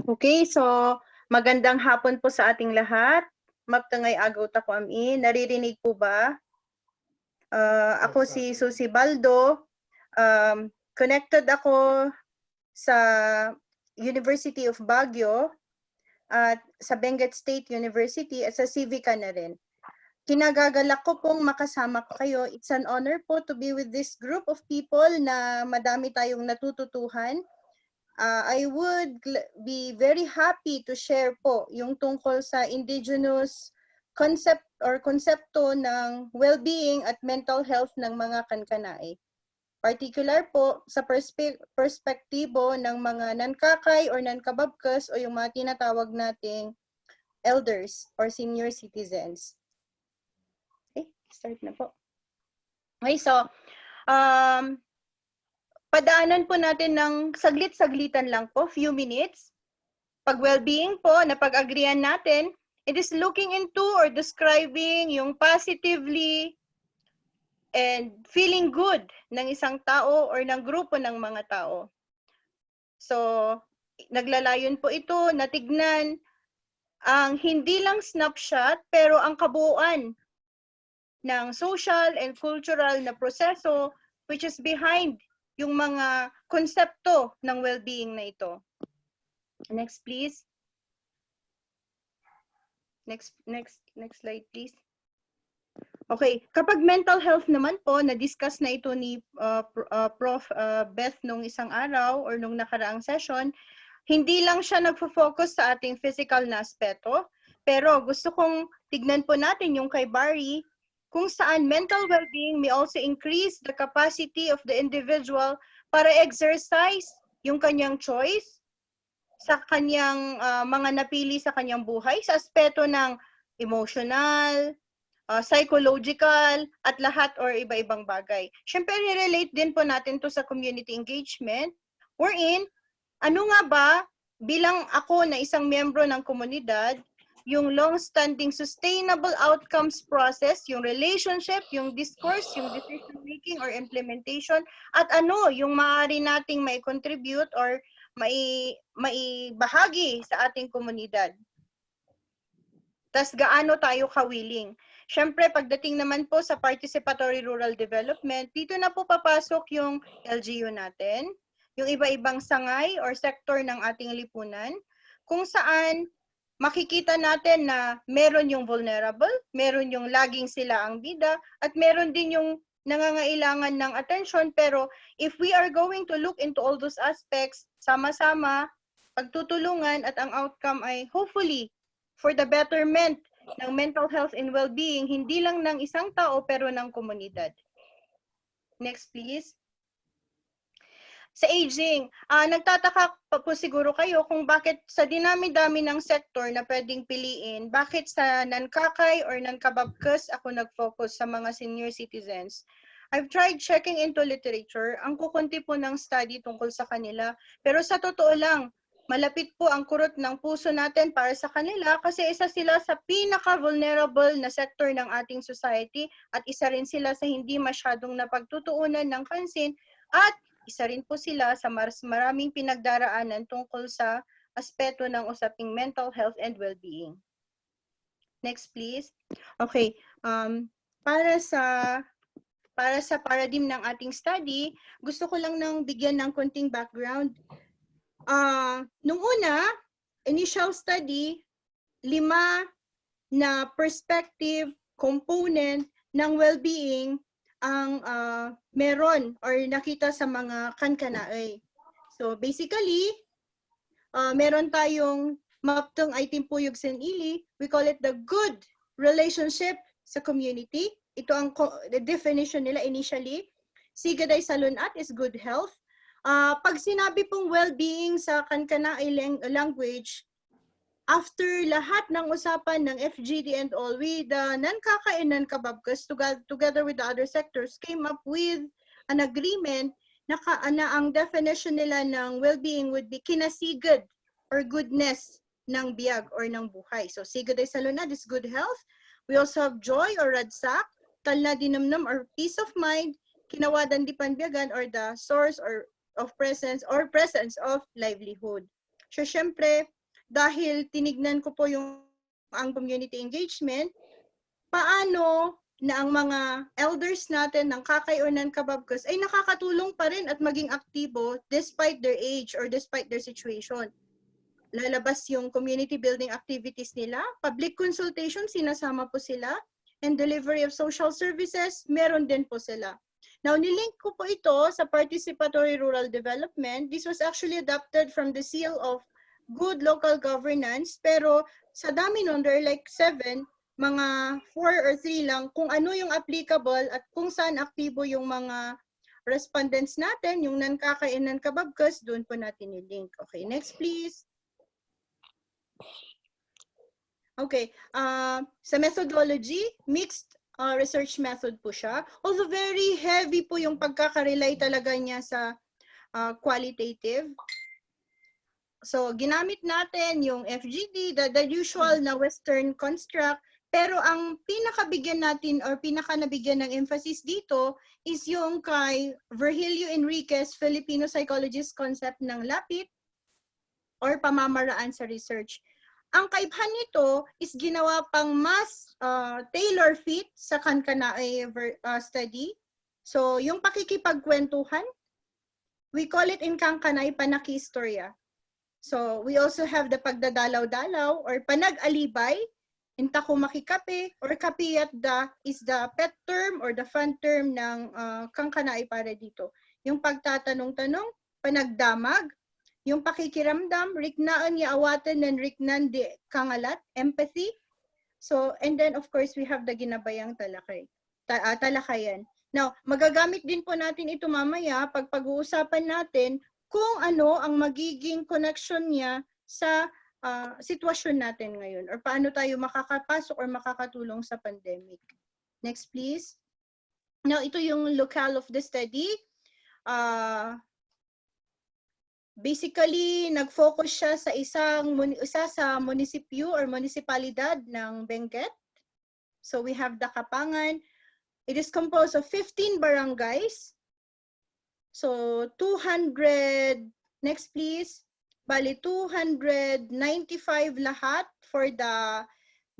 Okay, so magandang hapon po sa ating lahat. Magtangay agaw ta ko amin. Naririnig po ba? Ako si Susie Baldo. Connected ako sa University of Baguio at sa Benguet State University at sa Civica na rin. Kinagagalak ko pong makasama ko kayo. It's an honor po to be with this group of people na madami tayong natututuhan. I would be very happy to share po yung tungkol sa indigenous concept or konsepto ng well-being at mental health ng mga kankanae. Particular po sa perspektibo ng mga nankakay or nankababkas o yung mga tinatawag nating elders or senior citizens. Okay, start na po. Okay, so padaanan po natin ng saglit-saglitan lang po, few minutes. Pag well-being po, napag-agrian natin, it is looking into or describing yung positively and feeling good ng isang tao or ng grupo ng mga tao. So, naglalayon po ito na tignan ang hindi lang snapshot, pero ang kabuuan ng social and cultural na proseso which is behind yung mga konsepto ng well-being na ito. Next, please. Next slide, please. Okay, kapag mental health naman po, na-discuss na ito ni Prof. Beth nung isang araw or nung nakaraang session, hindi lang siya nagfo-focus sa ating physical na aspeto, pero gusto kong tignan po natin yung kay Barry, kung saan mental well-being may also increase the capacity of the individual para exercise yung kanyang choice sa kanyang mga napili sa kanyang buhay, sa aspeto ng emotional, psychological, at lahat or iba-ibang bagay. Siyempre, relate din po natin to sa community engagement, wherein, ano nga ba, bilang ako na isang miyembro ng komunidad, yung long-standing sustainable outcomes process, yung relationship, yung discourse, yung decision-making or implementation, at ano yung maaari nating may contribute or maibahagi sa ating komunidad. Tas gaano tayo ka-willing. Siyempre, pagdating naman po sa participatory rural development, dito na po papasok yung LGU natin, yung iba-ibang sangay or sector ng ating lipunan, kung saan makikita natin na meron yung vulnerable, meron yung laging sila ang bida, at meron din yung nangangailangan ng attention. Pero if we are going to look into all those aspects, sama-sama, pagtutulungan at ang outcome ay hopefully for the betterment ng mental health and well-being, hindi lang ng isang tao pero ng komunidad. Next, please. Sa aging, nagtataka pa po siguro kayo kung bakit sa dinami-dami ng sektor na pwedeng piliin, bakit sa nankakay or nankababkas ako nag-focus sa mga senior citizens. I've tried checking into literature, ang kukunti po ng study tungkol sa kanila, pero sa totoo lang, malapit po ang kurot ng puso natin para sa kanila kasi isa sila sa pinaka-vulnerable na sector ng ating society at isa rin sila sa hindi masyadong napagtutuunan ng pansin at isa rin po sila sa maraming pinagdaraanan tungkol sa aspeto ng usaping mental health and well-being. Next, please. Okay, para sa paradigm ng ating study, gusto ko lang nang bigyan ng konting background. Nung una, initial study, 5 na perspective, component ng well-being ang meron or nakita sa mga kankanae. So basically, meron tayong maptong item puyog senili, we call it the good relationship sa community. Ito ang the definition nila initially. Sigaday sa lunat is good health. Pag sinabi pong well-being sa kankanae language, after lahat ng usapan ng FGD and all, we, the nankaka and nankababkas, together with the other sectors, came up with an agreement na ang definition nila ng well-being would be kinasigad or goodness ng biyag or ng buhay. So, sigad ay salunad is good health. We also have joy or radsak, talna dinamnam or peace of mind, kinawadan di panbiyagan or the source or of presence of livelihood. So, syempre, dahil tinignan ko po ang community engagement, paano na ang mga elders natin ng Kakayunan Kababkos ay nakakatulong pa rin at maging aktibo despite their age or despite their situation. Lalabas yung community building activities nila, public consultation, sinasama po sila, and delivery of social services, meron din po sila. Now, nilink ko po ito sa Participatory Rural Development. This was actually adopted from the Seal of Good Local Governance, pero sa dami nun, there are like 7, mga 4 or 3 lang kung ano yung applicable at kung saan aktibo yung mga respondents natin, yung non-Kakayunan Kababkos, doon po natin i-link. Okay, next please. Okay, sa methodology, mixed research method po siya. Although very heavy po yung pagkakarelay talaga niya sa qualitative. So, ginamit natin yung FGD, the usual na Western construct, pero ang pinakabigyan natin or pinakanabigyan ng emphasis dito is yung kay Virgilio Enriquez, Filipino psychologist concept ng lapit or pamamaraan sa research. Ang kaibahan nito is ginawa pang mas tailor fit sa Kankanaey study. So, yung pakikipagkwentuhan, we call it in Kankanay panakistorya. So, we also have the pagdadalaw-dalaw or panag-alibay, inta ko makikape, or kapiyat is the pet term or the fun term ng Kankanay para dito. Yung pagtatanong-tanong, panagdamag, yung pakikiramdam, riknaan niya awatan ng riknan di kangalat, empathy. So, and then of course, we have the ginabayang talakayan. Now, magagamit din po natin ito mamaya pag pag-uusapan natin kung ano ang magiging connection niya sa sitwasyon natin ngayon or paano tayo makakapasok or makakatulong sa pandemic. Next, please. Now, ito yung locale of the study. Basically, nag-focus siya sa isa sa munisipyo or munisipalidad ng Benguet. So we have the Kapangan. It is composed of 15 barangays. So 200, next please. Bali 295 lahat for the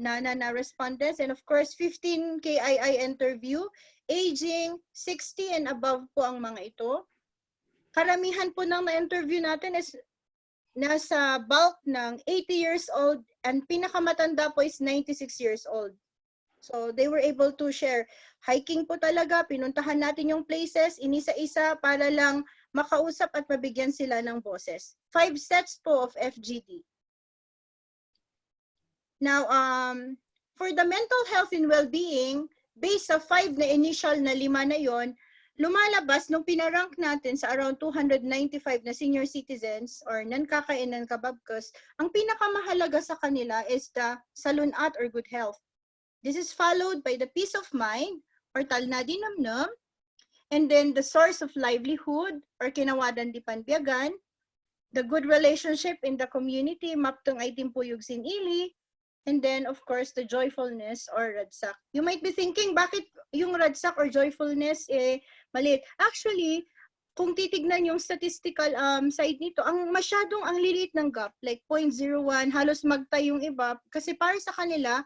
na respondents, and of course 15 KII interview. Aging 60 and above po ang mga ito. Karamihan po ng na-interview natin is nasa bulk ng 80 years old and pinakamatanda po is 96 years old. So they were able to share. Hiking po talaga, pinuntahan natin yung places, inisa-isa para lang makausap at mabigyan sila ng boses. 5 sets po of FGD. Now, for the mental health and well-being, based sa 5 na initial na 5 na yon, lumalabas nung pinarank natin sa around 295 na senior citizens or non-Kakayunan Kababkos, ang pinakamahalaga sa kanila is the salunat or good health. This is followed by the peace of mind or talnadinamnam, and then the source of livelihood or kinawadan di panbiyagan, the good relationship in the community, maptong ay timpuyog sinili, and then, of course, the joyfulness or radsak. You might be thinking, bakit yung radsak or joyfulness maliit? Actually, kung titignan yung statistical side nito, ang liliit ng gap, like 0.01, halos magtay yung iba, kasi para sa kanila,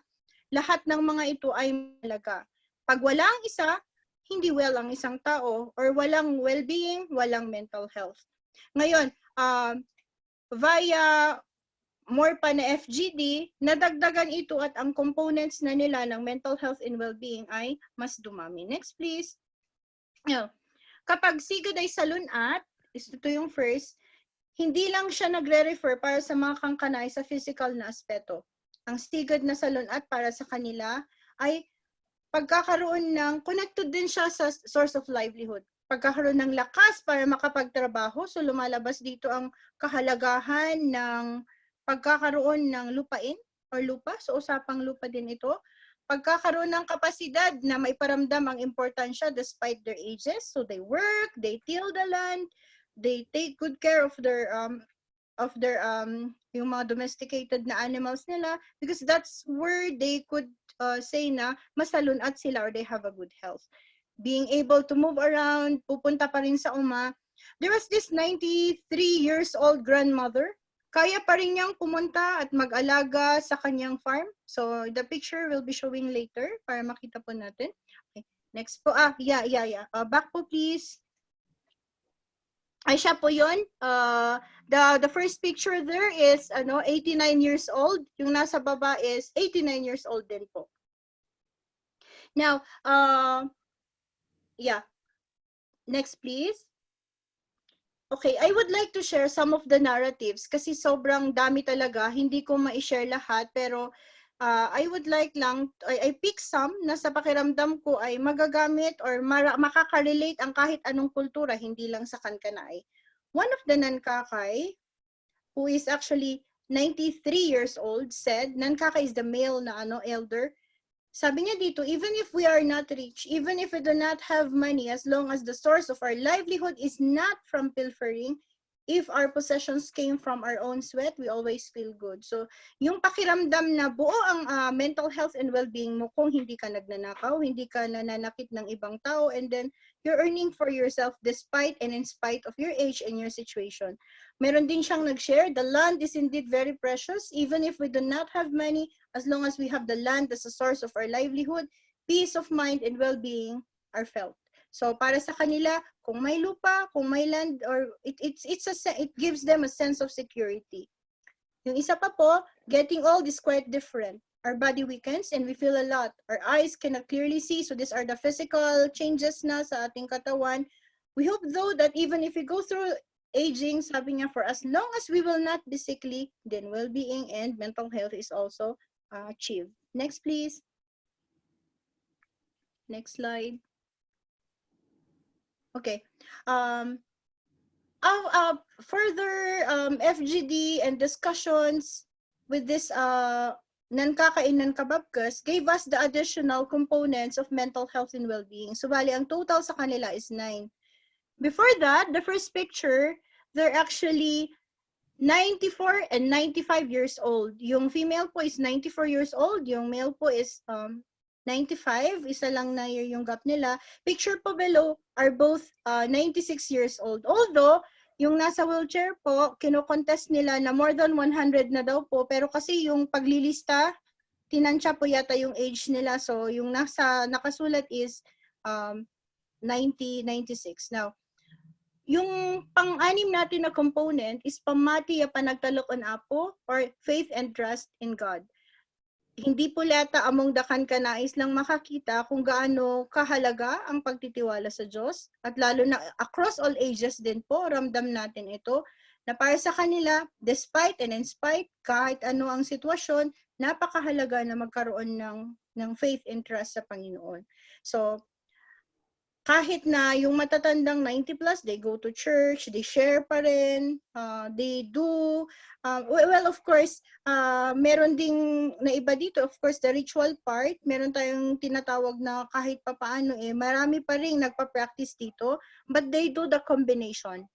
lahat ng mga ito ay malaga. Pag wala ang isa, hindi well ang isang tao, or walang well-being, walang mental health. Ngayon, via more pa na FGD, nadagdagan ito at ang components na nila ng mental health and well-being ay mas dumami. Next, please. Now, kapag sigad ay salunat, ito yung first, hindi lang siya nagre-refer para sa mga Kangkanay sa physical na aspeto. Ang sigad na salunat para sa kanila ay pagkakaroon ng, connected din siya sa source of livelihood. Pagkakaroon ng lakas para makapagtrabaho, so lumalabas dito ang kahalagahan ng pagkakaroon ng lupain or lupa, so usapang lupa din ito. Pagkakaroon ng kapasidad na may paramdam ang importansya despite their ages, so they work, they till the land, they take good care of their yung mga domesticated na animals nila, because that's where they could say na masalunat sila or they have a good health. Being able to move around, pupunta pa rin sa uma. There was this 93 years old grandmother, kaya pa rin niyang pumunta at mag-alaga sa kanyang farm. So, the picture will be showing later para makita po natin. Okay. Next po. Yeah. Back po, please. Ay, siya po yun. The first picture there is 89 years old. Yung nasa baba is 89 years old din po. Now, yeah. Next, please. Okay, I would like to share some of the narratives kasi sobrang dami talaga. Hindi ko ma-share lahat pero I would like lang, I pick some na sa pakiramdam ko ay magagamit or makaka-relate ang kahit anong kultura, hindi lang sa Kankanay. One of the Nankakay, who is actually 93 years old, said, Nankaka is the male na elder, sabi niya dito, even if we are not rich, even if we do not have money, as long as the source of our livelihood is not from pilfering, if our possessions came from our own sweat, we always feel good. So, yung pakiramdam na buo ang mental health and well-being mo kung hindi ka nagnanakaw, hindi ka nananakit ng ibang tao, and then you're earning for yourself despite and in spite of your age and your situation. Meron din siyang nag-share, the land is indeed very precious, even if we do not have money, as long as we have the land as a source of our livelihood, peace of mind and well-being are felt. So para sa kanila, kung may lupa, kung may land, or it gives them a sense of security. Yung isa pa po, getting old is quite different. Our body weakens and we feel a lot. Our eyes cannot clearly see, so these are the physical changes na sa ating katawan. We hope though that even if we go through aging, sabi niya, for as long as we will not be sickly, then well-being and mental health is also achieved. Next, please. Next slide. Okay. Further FGD and discussions with this Nankakain Nankababkas gave us the additional components of mental health and well-being. So, bali, ang total sa kanila is 9. Before that, the first picture, they're actually 94 and 95 years old. Yung female po is 94 years old. Yung male po is 95. Isa lang na yung gap nila. Picture po below are both 96 years old. Although, yung nasa wheelchair po, kino-contest nila na more than 100 na daw po. Pero kasi yung paglilista, tinansya po yata yung age nila. So, yung nakasulat is 96. Now, yung pang-anim natin na component is pamati ya panagtalokon apo or faith and trust in God. Hindi po lata among dakan kanais lang makakita kung gaano kahalaga ang pagtitiwala sa Diyos at lalo na across all ages din po ramdam natin ito na para sa kanila despite and in spite kahit ano ang sitwasyon napakahalaga na magkaroon ng faith and trust sa Panginoon. So kahit na yung matatandang 90 plus, they go to church, they share pa rin, they do, well, of course, meron ding na iba dito, of course, the ritual part, meron tayong tinatawag na kahit papaano, marami pa rin nagpa-practice dito, but they do the combination.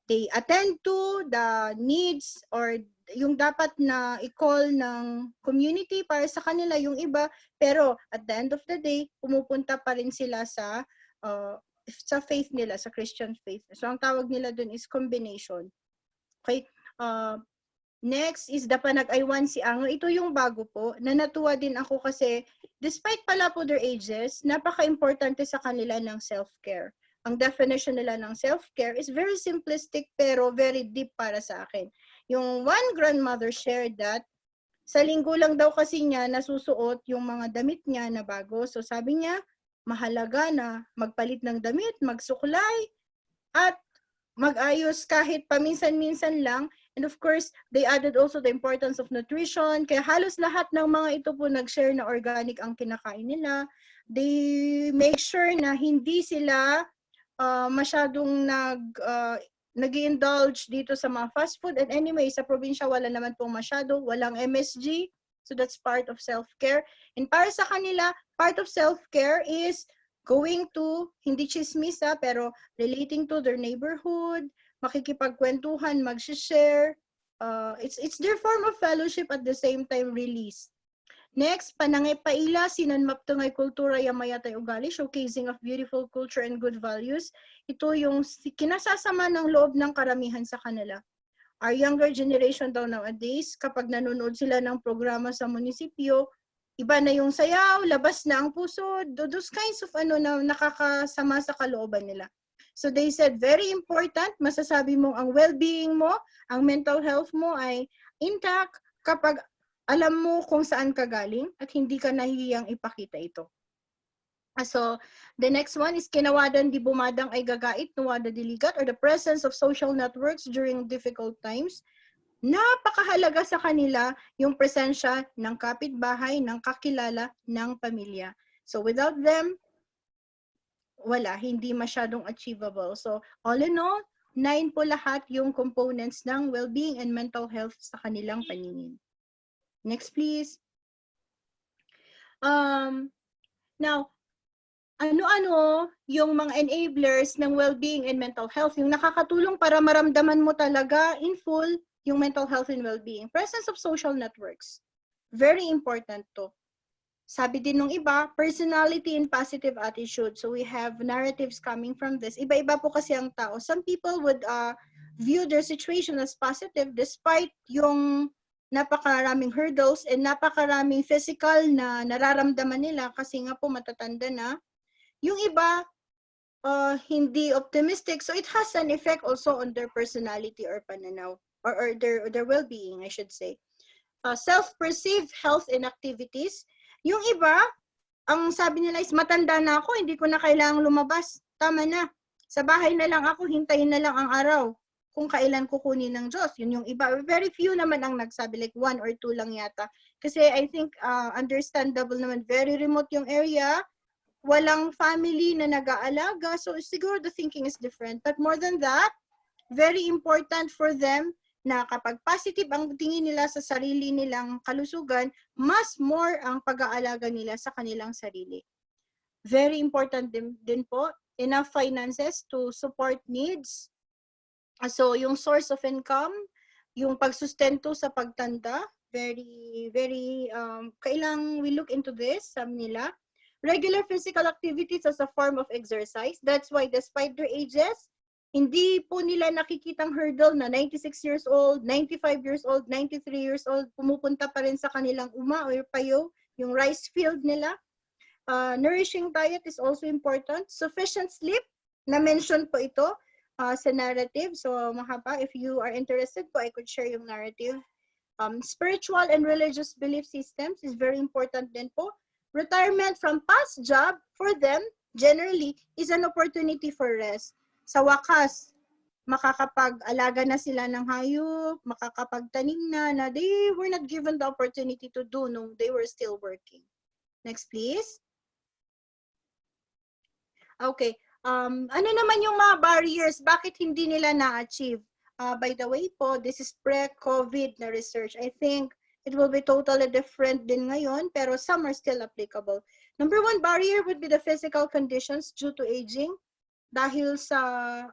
They attend to the needs or yung dapat na i-call ng community para sa kanila yung iba, pero at the end of the day, pumupunta pa rin sila sa faith nila, sa Christian faith. So, ang tawag nila dun is combination. Okay. Next is the panag-aywan si Ang. Ito yung bago po, na natuwa din ako kasi despite pala po their ages, napaka-importante sa kanila ng self-care. Ang definition nila ng self-care is very simplistic pero very deep para sa akin. Yung one grandmother shared that sa linggo lang daw kasi niya nasusuot yung mga damit niya na bago. So sabi niya, mahalaga na magpalit ng damit, magsuklay, at mag-ayos kahit paminsan-minsan lang. And of course, they added also the importance of nutrition. Kaya halos lahat ng mga ito po nag-share na organic ang kinakain nila. They make sure na hindi sila masyadong nag-indulge dito sa mga fast food. And anyway, sa probinsya wala naman pong masyado, walang MSG. So that's part of self-care. And para sa kanila, part of self-care is going to, hindi chismisa, pero relating to their neighborhood, makikipagkwentuhan, mag-share. It's their form of fellowship at the same time release. Next, panangay paila, sinan maptangay kultura yamayatay ugali, showcasing of beautiful culture and good values. Ito yung kinasasama ng loob ng karamihan sa kanila. Our younger generation daw nowadays, kapag nanonood sila ng programa sa munisipyo, iba na yung sayaw, labas na ang puso, those kinds of na nakakasama sa kalooban nila. So they said, very important, masasabi mo ang well-being mo, ang mental health mo ay intact kapag alam mo kung saan ka galing at hindi ka nahihiyang ipakita ito. So, the next one is kinawadan di bumadang ay gagait, nuwada diligat, or the presence of social networks during difficult times. Napakahalaga sa kanila yung presensya ng kapitbahay, ng kakilala, ng pamilya. So, without them, wala, hindi masyadong achievable. So, all in all, 9 po lahat yung components ng well-being and mental health sa kanilang paningin. Next, please. Now, ano-ano yung mga enablers ng well-being and mental health, yung nakakatulong para maramdaman mo talaga in full yung mental health and well-being. Presence of social networks. Very important to. Sabi din ng iba, personality and positive attitude. So we have narratives coming from this. Iba-iba po kasi ang tao. Some people would view their situation as positive despite yung napakaraming hurdles and napakaraming physical na nararamdaman nila kasi nga po matatanda na. Yung iba, hindi optimistic. So it has an effect also on their personality or pananaw or their well-being, I should say. Self-perceived health and activities. Yung iba, ang sabi nila is matanda na ako, hindi ko na kailangang lumabas. Tama na. Sa bahay na lang ako, hintayin na lang ang araw kung kailan kukunin ng Diyos. Yun yung iba. Very few naman ang nagsabi, like 1 or 2 lang yata. Kasi I think understandable naman, very remote yung area, walang family na nag-aalaga, so siguro the thinking is different. But more than that, very important for them na kapag positive ang tingin nila sa sarili nilang kalusugan, mas more ang pag-aalaga nila sa kanilang sarili. Very important din po, enough finances to support needs. So yung source of income, yung pagsustento sa pagtanda, very, kailangan we look into this, sabi nila. Regular physical activities as a form of exercise. That's why despite their ages, hindi po nila nakikitang hurdle na 96 years old, 95 years old, 93 years old, pumupunta pa rin sa kanilang uma or payo, yung rice field nila. Nourishing diet is also important. Sufficient sleep, na-mention po ito sa narrative. So mahaba, if you are interested po, I could share yung narrative. Spiritual and religious belief systems is very important din po. Retirement from past job for them generally is an opportunity for rest. Sa wakas, makakapag-alaga na sila ng hayop, makakapagtanim na they were not given the opportunity to do nung they were still working. Next, please. Okay. Ano naman yung mga barriers? Bakit hindi nila na-achieve? By the way po, this is pre-COVID na research. I think it will be totally different din ngayon, pero some are still applicable. Number 1 barrier would be the physical conditions due to aging. Dahil sa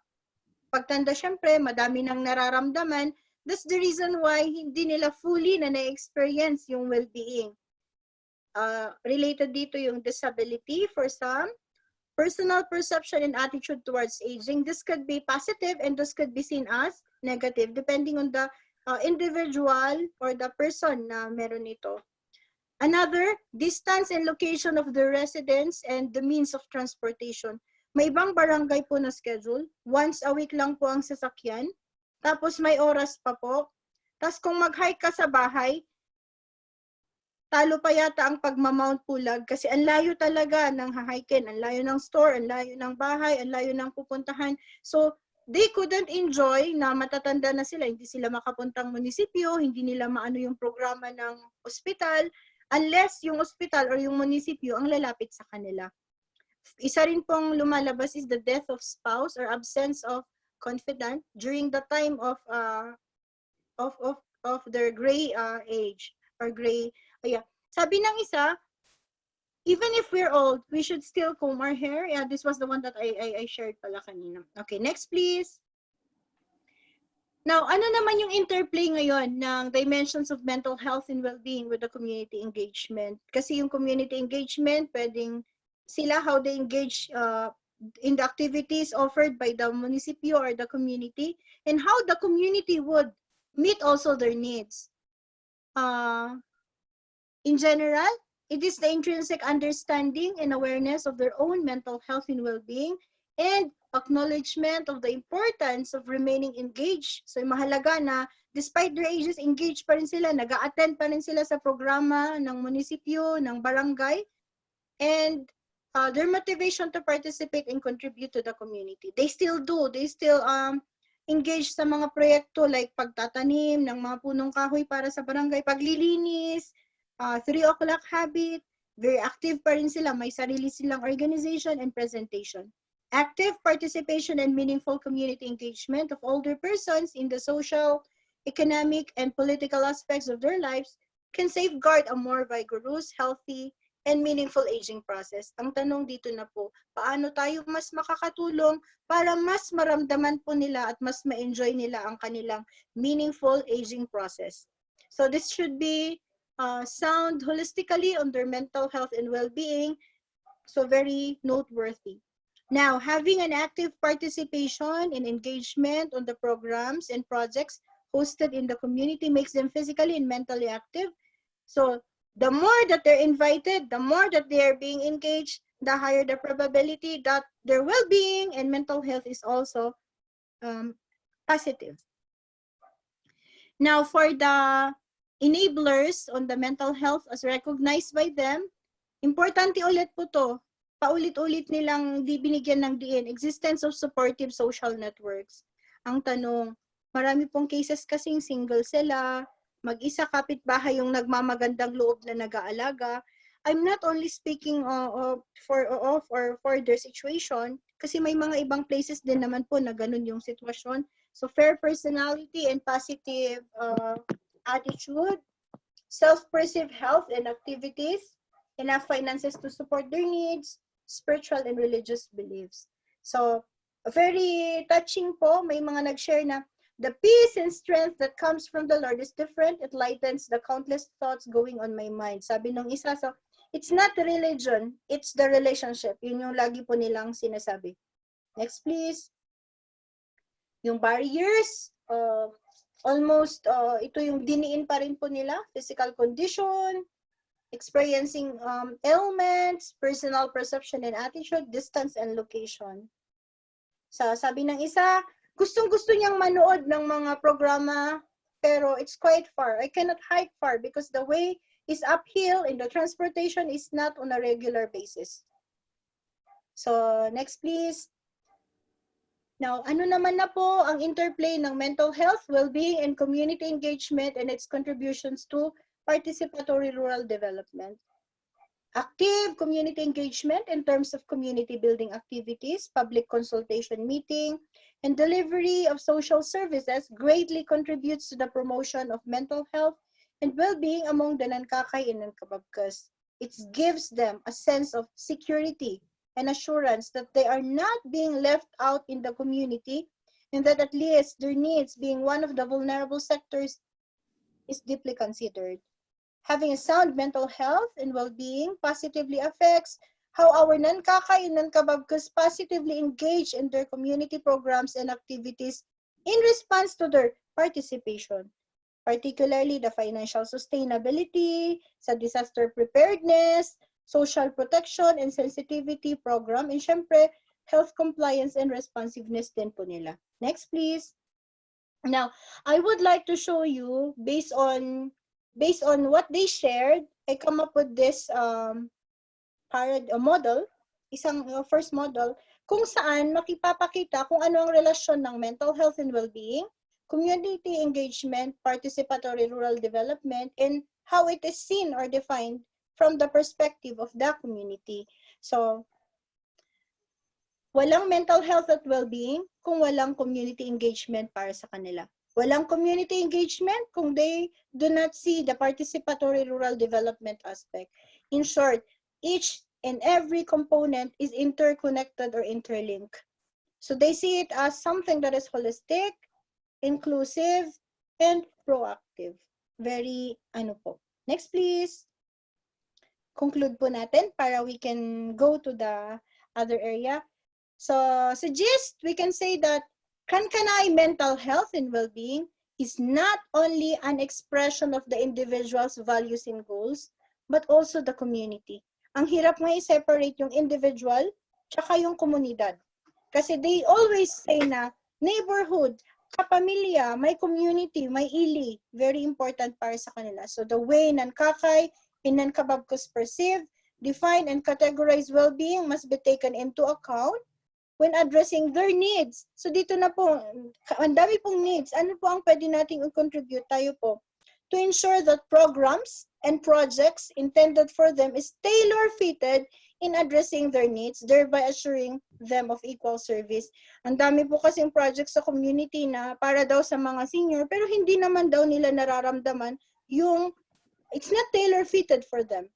pagtanda, syempre, madami nang nararamdaman. That's the reason why hindi nila fully na na-experience yung well-being. Related dito yung disability for some. Personal perception and attitude towards aging. This could be positive and this could be seen as negative depending on the individual or the person na meron ito. Another, distance and location of the residence and the means of transportation. May ibang barangay po na schedule. Once a week lang po ang sasakyan. Tapos may oras pa po. Tapos kung mag-hike ka sa bahay, talo pa yata ang pagmamount Pulag kasi ang layo talaga ng hahikin. Ang layo ng store, ang layo ng bahay, ang layo ng pupuntahan. So, they couldn't enjoy na matatanda na sila. Hindi sila makapuntang munisipyo, hindi nila maano yung programa ng ospital unless yung ospital or yung munisipyo ang lalapit sa kanila. Isa rin pong lumalabas is the death of spouse or absence of confidant during the time of their gray age or gray. Sabi ng isa, even if we're old, we should still comb our hair. Yeah, this was the one that I shared pala kanina. Okay, next please. Now, ano naman yung interplay ngayon ng dimensions of mental health and well-being with the community engagement? Kasi yung community engagement, pwedeng sila how they engage in the activities offered by the municipio or the community and how the community would meet also their needs. In general, it is the intrinsic understanding and awareness of their own mental health and well-being and acknowledgement of the importance of remaining engaged. So, mahalaga na despite their ages, engaged pa rin sila, nag-a-attend pa rin sila sa programa ng munisipyo, ng barangay, and their motivation to participate and contribute to the community. They still do. They still engage sa mga proyekto like pagtatanim ng mga punong kahoy para sa barangay, paglilinis, 3 o'clock habit, very active pa rin sila, may sarili silang organization and presentation. Active participation and meaningful community engagement of older persons in the social, economic, and political aspects of their lives can safeguard a more vigorous, healthy, and meaningful aging process. Ang tanong dito na po, paano tayo mas makakatulong para mas maramdaman po nila at mas ma-enjoy nila ang kanilang meaningful aging process. So this should be sound holistically on their mental health and well-being, so very noteworthy. Now, having an active participation and engagement on the programs and projects hosted in the community makes them physically and mentally active. So the more that they're invited, the more that they are being engaged, the higher the probability that their well-being and mental health is also positive. Now, for the enablers on the mental health as recognized by them, importante ulit po to, paulit-ulit nilang di binigyan ng diin, existence of supportive social networks. Ang tanong, marami pong cases kasing single sila, mag-isa kapitbahay yung nagmamagandang loob na nag-aalaga. I'm not only speaking for their situation, kasi may mga ibang places din naman po na ganun yung sitwasyon. So fair personality and positive attitude, self-perceived health and activities, enough finances to support their needs, spiritual and religious beliefs. So, very touching po, may mga nag-share na, the peace and strength that comes from the Lord is different. It lightens the countless thoughts going on my mind. Sabi nung isa, so, it's not religion, it's the relationship. Yun yung lagi po nilang sinasabi. Next, please. Yung barriers, almost ito yung diniin pa rin po nila, physical condition, experiencing ailments, personal perception and attitude, distance and location. So, sabi ng isa, gustong-gusto niyang manood ng mga programa, pero it's quite far. I cannot hike far because the way is uphill and the transportation is not on a regular basis. So, next please. Now, ano naman na po ang interplay ng mental health, well-being, and community engagement and its contributions to participatory rural development? Active community engagement in terms of community building activities, public consultation meeting, and delivery of social services greatly contributes to the promotion of mental health and well-being among the Nankakay and Nankababkas. It gives them a sense of security and assurance that they are not being left out in the community and that at least their needs, being one of the vulnerable sectors, is deeply considered. Having a sound mental health and well-being positively affects how our Nankakay and Nankababkas positively engage in their community programs and activities in response to their participation, particularly the financial sustainability, sa disaster preparedness, social protection and sensitivity program, and syempre, health compliance and responsiveness din po nila. Next, please. Now, I would like to show you, based on what they shared, I come up with this model, isang first model, kung saan makipapakita kung ano ang relasyon ng mental health and well-being, community engagement, participatory rural development, and how it is seen or defined from the perspective of the community. So, walang mental health at well-being kung walang community engagement para sa kanila. Walang community engagement kung they do not see the participatory rural development aspect. In short, each and every component is interconnected or interlinked. So they see it as something that is holistic, inclusive, and proactive. Very, Next, please. Conclude po natin para we can go to the other area. So, gist, we can say that kankanay mental health and well-being is not only an expression of the individual's values and goals, but also the community. Ang hirap nga i-separate yung individual tsaka yung komunidad. Kasi they always say na neighborhood, kapamilya, may community, may ili. Very important para sa kanila. So the way Nankakay and Nankababkos perceive, define, and categorize well-being must be taken into account when addressing their needs. So dito na po, ang dami pong needs. Ano po ang pwede nating i-contribute tayo po? To ensure that programs and projects intended for them is tailor-fitted in addressing their needs, thereby assuring them of equal service. Ang dami po kasing projects sa community na para daw sa mga senior, pero hindi naman daw nila nararamdaman yung it's not tailor-fitted for them.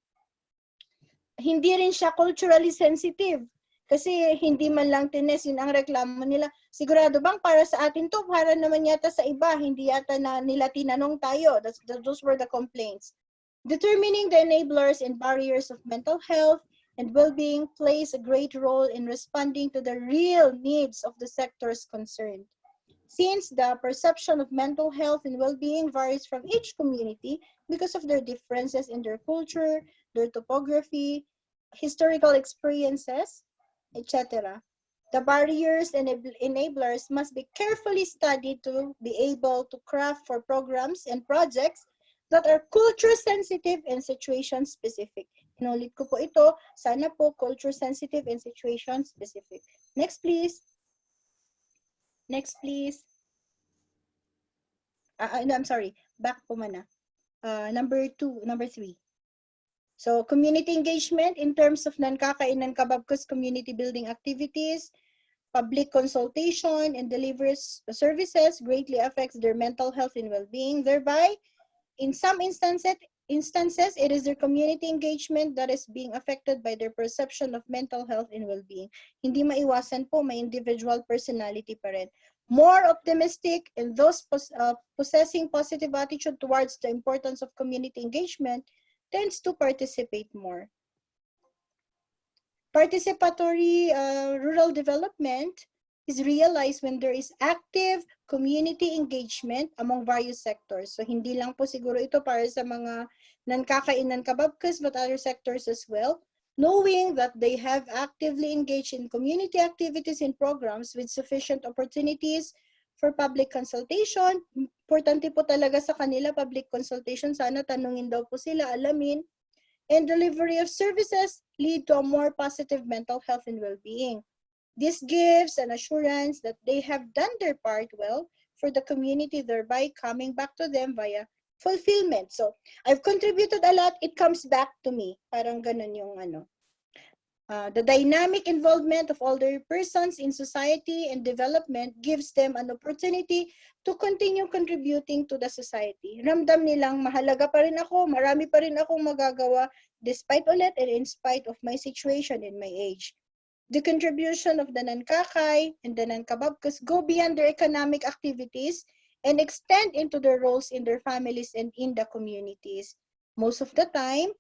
Hindi rin siya culturally sensitive. Kasi hindi man lang tines, yun ang reklamo nila. Sigurado bang para sa atin to? Para naman yata sa iba, hindi yata na nila tinanong tayo. Those were the complaints. Determining the enablers and barriers of mental health and well-being plays a great role in responding to the real needs of the sectors concerned. Since the perception of mental health and well-being varies from each community because of their differences in their culture, their topography, historical experiences, etc. The barriers and enablers must be carefully studied to be able to craft for programs and projects that are culture-sensitive and situation-specific. Inulit ko po ito, sana po culture-sensitive and situation-specific. Next, please. Next, please. No, I'm sorry. Back po mana. Number 3. So, community engagement in terms of Nankaka and Nankababkos community building activities, public consultation and delivers services greatly affects their mental health and well-being. Thereby, in some instances, it is their community engagement that is being affected by their perception of mental health and well-being. Hindi maiwasan po, may individual personality pa rin. More optimistic and those possessing positive attitude towards the importance of community engagement tends to participate more. Participatory rural development is realized when there is active community engagement among various sectors. So hindi lang po siguro ito para sa mga Nankaka and Nankababkos, but other sectors as well. Knowing that they have actively engaged in community activities and programs with sufficient opportunities for public consultation. Importante po talaga sa kanila, public consultation. Sana tanungin daw po sila, alamin. And delivery of services lead to a more positive mental health and well-being. This gives an assurance that they have done their part well for the community, thereby coming back to them via fulfillment. So, I've contributed a lot, it comes back to me. Parang ganun yung ano. The dynamic involvement of older persons in society and development gives them an opportunity to continue contributing to the society. Ramdam nilang mahalaga pa rin ako, marami pa rin akong magagawa despite ulit and in spite of my situation and my age. The contribution of the Nankakay and the Nankababkos go beyond their economic activities and extend into their roles in their families and in the communities. Most of the time,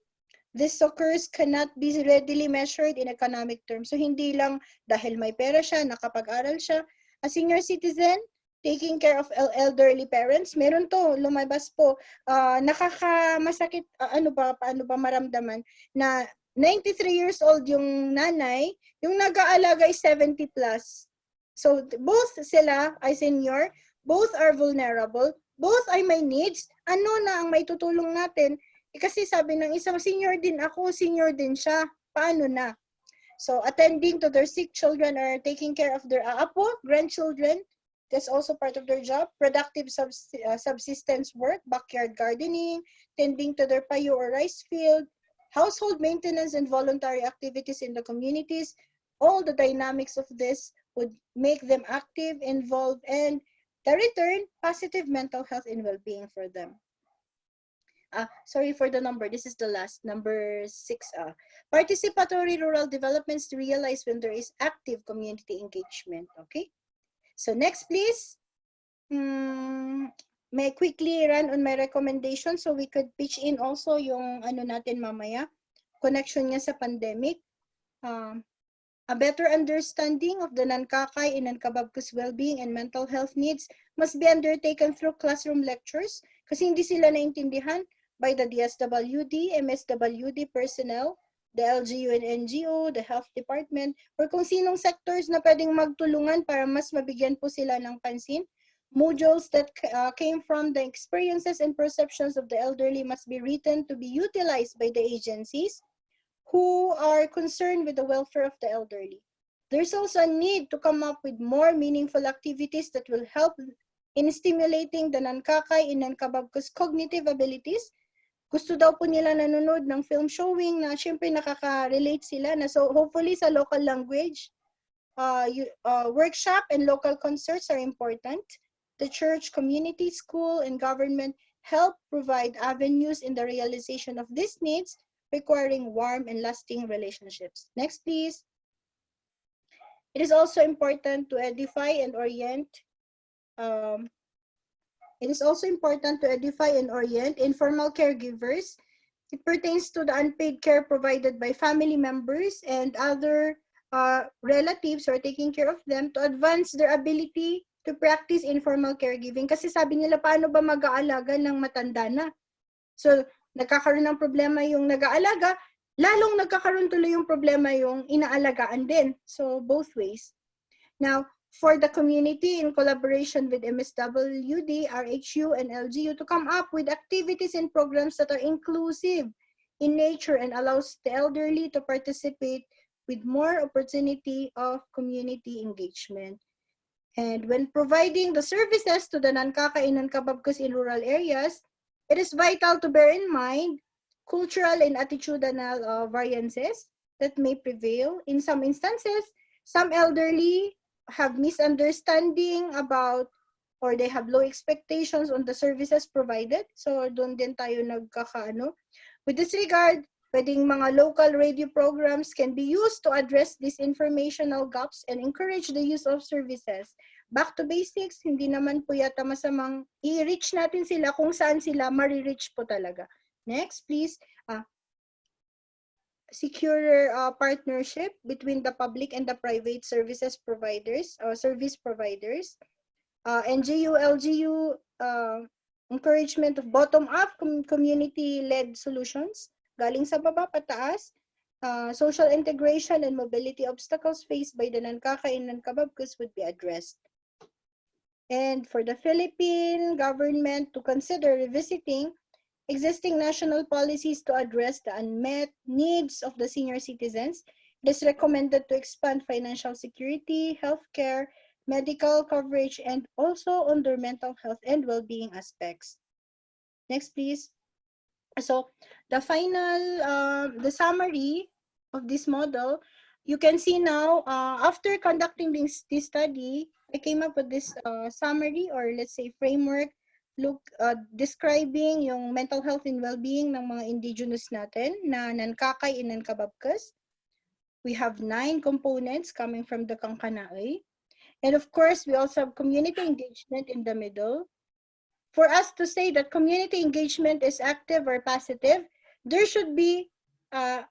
these occurs cannot be readily measured in economic terms. So hindi lang dahil may pera siya, nakapag-aral siya. A senior citizen, taking care of elderly parents, meron to, lumabas po. Nakakamasakit, paano ba maramdaman na 93 years old yung nanay, yung nag-aalaga is 70 plus. So both sila ay senior, both are vulnerable, both ay may needs. Ano na ang may tutulong natin? Kasi sabi ng isang senior din ako, senior din siya. Paano na? So attending to their sick children or taking care of their apo, grandchildren, that's also part of their job. Productive subsistence work, backyard gardening, tending to their payo or rice field, household maintenance and voluntary activities in the communities. All the dynamics of this would make them active, involved, and the return, positive mental health and well-being for them. Sorry for the number. This is the last, number 6. Participatory rural developments to realize when there is active community engagement. Okay? So next, please. May quickly run on my recommendation so we could pitch in also yung ano natin mamaya, connection niya sa pandemic. A better understanding of the Nankakay and Nankababkos well-being and mental health needs must be undertaken through classroom lectures kasi hindi sila naintindihan by the DSWD, MSWD personnel, the LGU and NGO, the health department, or kung sinong sectors na pwedeng magtulungan para mas mabigyan po sila ng pansin. Modules that came from the experiences and perceptions of the elderly must be written to be utilized by the agencies who are concerned with the welfare of the elderly. There's also a need to come up with more meaningful activities that will help in stimulating the nankakay and nankababkus cognitive abilities. Gusto daw po nila nanonood ng film showing na syempre nakaka-relate sila na so hopefully sa local language. Workshop and local concerts are important. The church, community, school, and government help provide avenues in the realization of these needs, requiring warm and lasting relationships. Next, please. It is also important to edify and orient. Informal caregivers. It pertains to the unpaid care provided by family members and other relatives who are taking care of them to advance their ability to practice informal caregiving. Kasi sabi nila, paano ba mag-aalaga ng matanda na? So, nagkakaroon ng problema yung nag-aalaga, lalong nagkakaroon tuloy yung problema yung inaalagaan din. So, both ways. Now, for the community in collaboration with MSWD, RHU, and LGU to come up with activities and programs that are inclusive in nature and allows the elderly to participate with more opportunity of community engagement. And when providing the services to the nankakay and nankababkus in rural areas, it is vital to bear in mind cultural and attitudinal variances that may prevail. In some instances, some elderly have misunderstanding about or they have low expectations on the services provided. So doon din tayo nagkakaano. With this regard, pwedeng mga local radio programs can be used to address these informational gaps and encourage the use of services. Back to basics, hindi naman po yata masamang i-reach natin sila kung saan sila ma-reach po talaga. Next, please. Secure partnership between the public and the private services providers or service providers. NGU, LGU, encouragement of bottom-up community-led solutions, galing sa baba pataas, social integration and mobility obstacles faced by the nankakay and nankababkus would be addressed. And for the Philippine government to consider revisiting existing national policies to address the unmet needs of the senior citizens, it is recommended to expand financial security, healthcare, medical coverage, and also on their mental health and well-being aspects. Next, please. So the final, the summary of this model, you can see now, after conducting this study, I came up with this summary or let's say framework describing yung mental health and well-being ng mga indigenous natin na nankakay and nankababkas. We have 9 components coming from the Kankanaay. And of course, we also have community engagement in the middle. For us to say that community engagement is active or positive, there should be an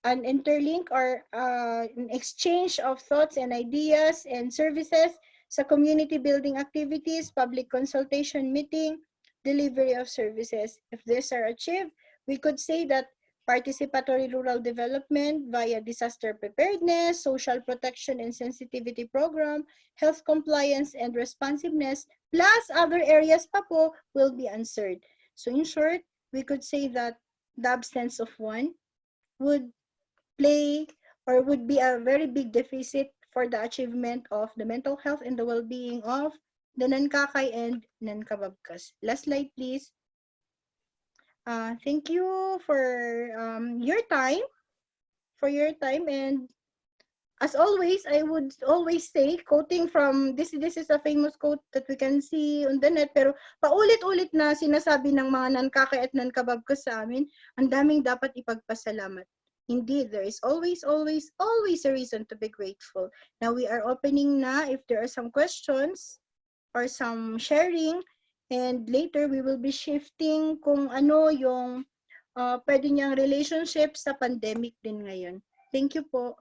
interlink or an exchange of thoughts and ideas and services sa community building activities, public consultation meeting, delivery of services. If these are achieved, we could say that participatory rural development via disaster preparedness, social protection and sensitivity program, health compliance and responsiveness, plus other areas pa po will be answered. So in short, we could say that the absence of one would play or would be a very big deficit for the achievement of the mental health and the well-being of the nankakay and nankababkas. Last slide, please. Thank you for your time. And as always, I would always say, quoting from, this is a famous quote that we can see on the net, pero paulit-ulit na sinasabi ng mga nankakay at nankababkas sa amin, ang daming dapat ipagpasalamat. Indeed, there is always a reason to be grateful. Now we are opening na if there are some questions or some sharing, and later we will be shifting kung ano yung pwede niyang relationship sa pandemic din ngayon. Thank you po.